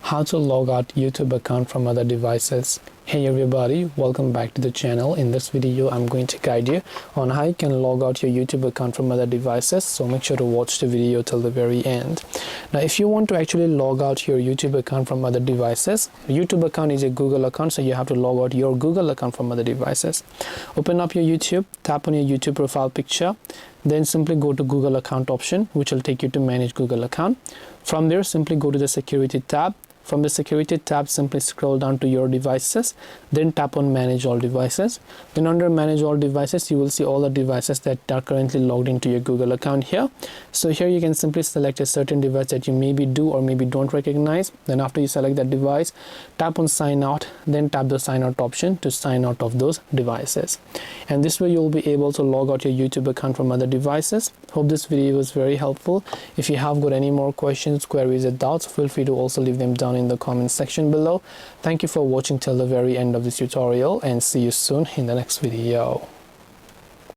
How to log out YouTube account from other devices. Hey everybody, welcome back to the channel. In this video I'm going to guide you on how you can log out your YouTube account from other devices, so make sure to watch the video till the very end. Now if you want to actually log out your YouTube account from other devices, YouTube account is a Google account, so you have to log out your Google account from other devices. Open up your YouTube, tap on your YouTube profile picture, then simply go to Google account option, which will take you to manage Google account. From there, simply go to the security tab. From the security tab, simply scroll down to your devices, then tap on manage all devices. Then under manage all devices, you will see all the devices that are currently logged into your Google account here. So here you can simply select a certain device that you maybe do or maybe don't recognize. Then after you select that device, tap on sign out, then tap the sign out option to sign out of those devices. And this way you'll be able to log out your YouTube account from other devices. Hope this video was very helpful. If you have got any more questions, queries or doubts, feel free to also leave them down in the comment section below. Thank you for watching till the very end of this tutorial, and see you soon in the next video.